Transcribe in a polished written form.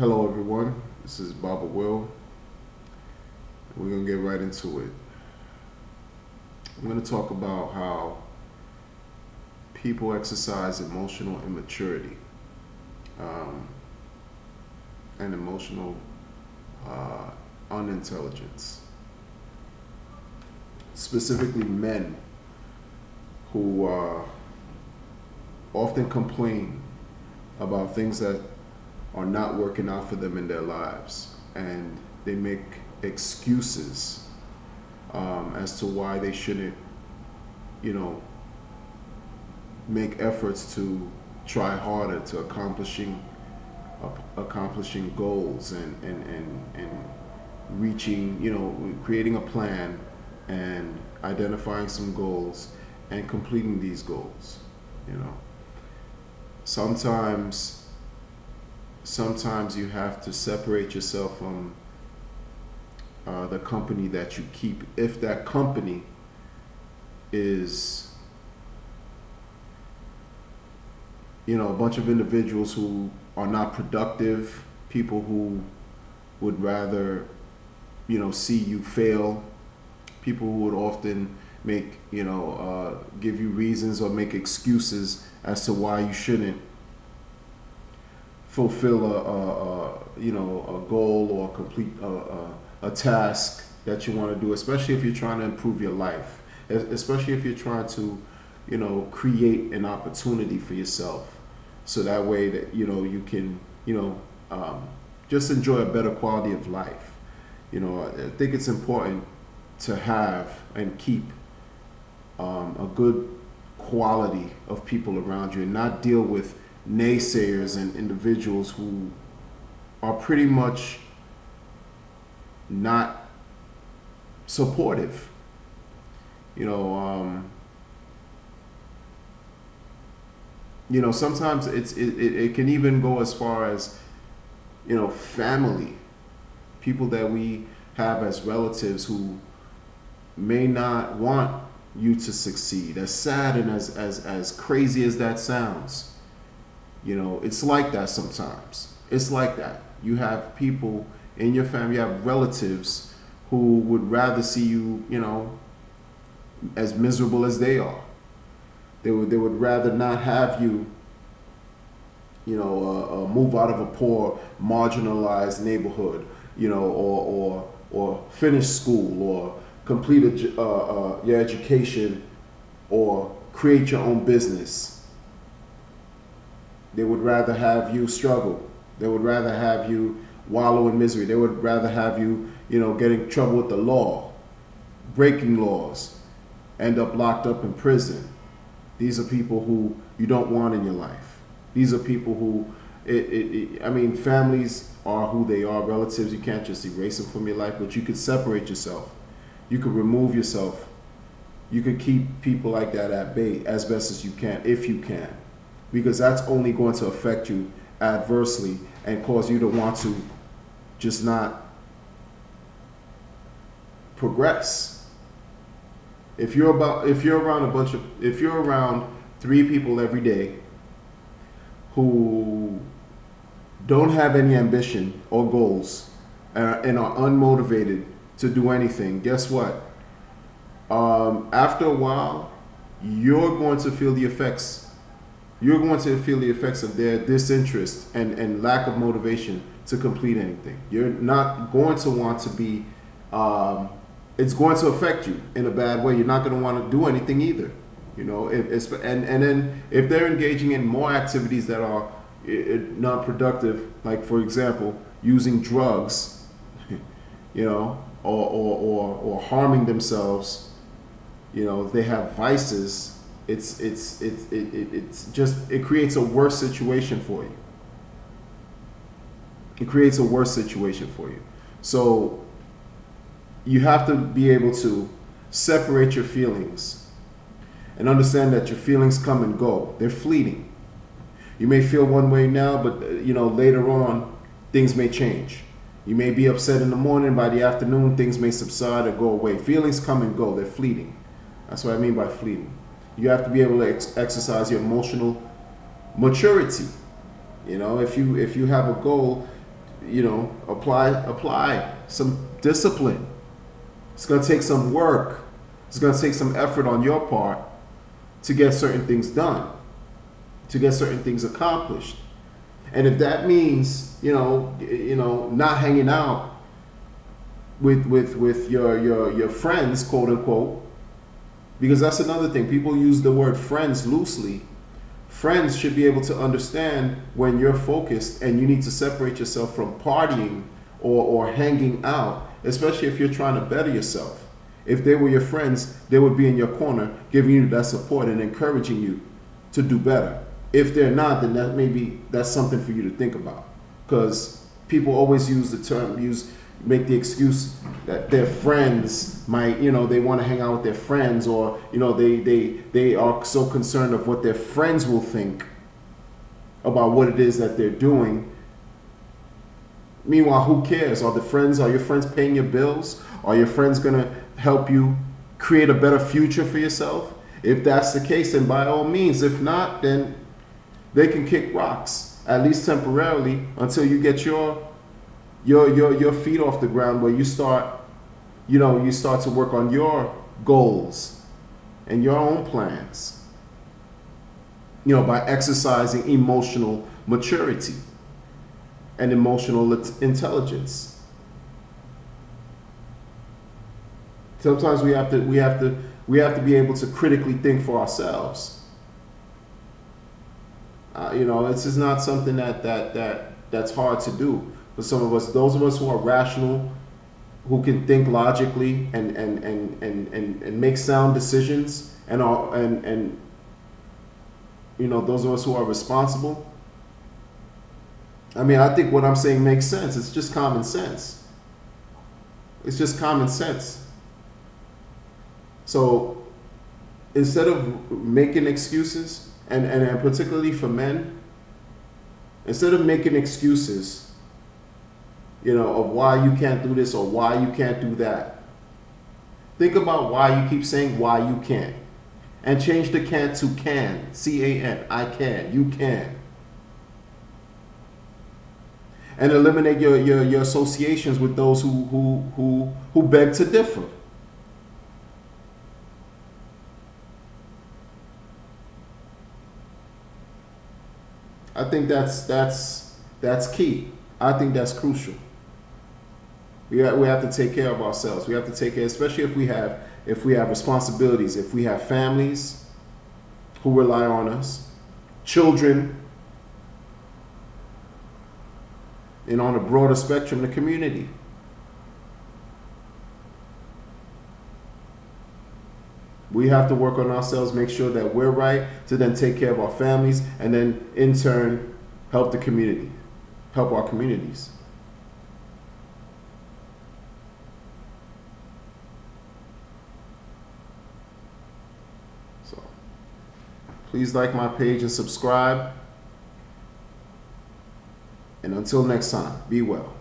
Hello, everyone. This is Baba Will. We're going to get right into it. I'm going to talk about how people exercise emotional immaturity um, and emotional unintelligence. Specifically, men who often complain about things that are not working out for them in their lives, and they make excuses as to why they shouldn't, you know, make efforts to try harder to accomplishing goals and reaching, creating a plan and identifying some goals and completing these goals. You know, sometimes you have to separate yourself from the company that you keep. If that company is, a bunch of individuals who are not productive, people who would rather, see you fail, people who would often make, give you reasons or make excuses as to why you shouldn't fulfill a goal or complete a task that you want to do, especially if you're trying to improve your life, especially if you're trying to, create an opportunity for yourself, so that way that you can just enjoy a better quality of life. I think it's important to have and keep a good quality of people around you, and not deal with naysayers and individuals who are pretty much not supportive. Sometimes it can even go as far as, family, people that we have as relatives who may not want you to succeed. As sad and as crazy as that sounds, it's like that sometimes. It's like that. You have people in your family, you have relatives who would rather see you, as miserable as they are. They would rather not have you, move out of a poor, marginalized neighborhood, or finish school, or complete your education, or create your own business. They would rather have you struggle. They would rather have you wallow in misery. They would rather have you, get in trouble with the law, breaking laws, end up locked up in prison. These are people who you don't want in your life. These are people who, families are who they are. Relatives, you can't just erase them from your life, but you could separate yourself. You could remove yourself. You could keep people like that at bay as best as you can, if you can, because that's only going to affect you adversely and cause you to want to just not progress. If you're around three people every day who don't have any ambition or goals and are unmotivated to do anything, guess what? After a while, you're going to feel the effects. You're going to feel the effects of their disinterest and lack of motivation to complete anything. You're not going to want to be, it's going to affect you in a bad way. You're not going to want to do anything either. And then if they're engaging in more activities that are non-productive, like for example, using drugs, or harming themselves, they have vices. It creates a worse situation for you. It creates a worse situation for you. So you have to be able to separate your feelings and understand that your feelings come and go. They're fleeting. You may feel one way now, but later on things may change. You may be upset in the morning. By the afternoon, things may subside or go away. Feelings come and go. They're fleeting. That's what I mean by fleeting. You have to be able to exercise your emotional maturity. If you have a goal, apply some discipline. It's going to take some work. It's going to take some effort on your part to get certain things done, to get certain things accomplished. And if that means, not hanging out with your friends, quote unquote, because that's another thing. People use the word friends loosely. Friends should be able to understand when you're focused and you need to separate yourself from partying or hanging out, especially if you're trying to better yourself. If they were your friends, they would be in your corner, giving you that support and encouraging you to do better. If they're not, then that's something for you to think about. Because people always make the excuse that their friends might, they want to hang out with their friends, or, they are so concerned of what their friends will think about what it is that they're doing. Meanwhile, who cares? Are your friends paying your bills? Are your friends going to help you create a better future for yourself? If that's the case, then by all means. If not, then they can kick rocks, at least temporarily, until you get your feet off the ground, where you start to work on your goals and your own plans, by exercising emotional maturity and emotional intelligence. Sometimes we have to be able to critically think for ourselves. This is not something that's hard to do for some of us. Those of us who are rational, who can think logically and make sound decisions, and those of us who are responsible. I think what I'm saying makes sense. It's just common sense. It's just common sense. So instead of making excuses, and particularly for men, instead of making excuses, of why you can't do this or why you can't do that, think about why you keep saying why you can't, and change the can to can, C-A-N, I can, you can. And eliminate your associations with those who beg to differ. I think that's key. I think that's crucial. We have to take care of ourselves. We have to take care, especially if we have responsibilities, if we have families who rely on us, children, and on a broader spectrum, the community. We have to work on ourselves, make sure that we're right, to then take care of our families, and then in turn help the community, help our communities. So please like my page and subscribe. And until next time, be well.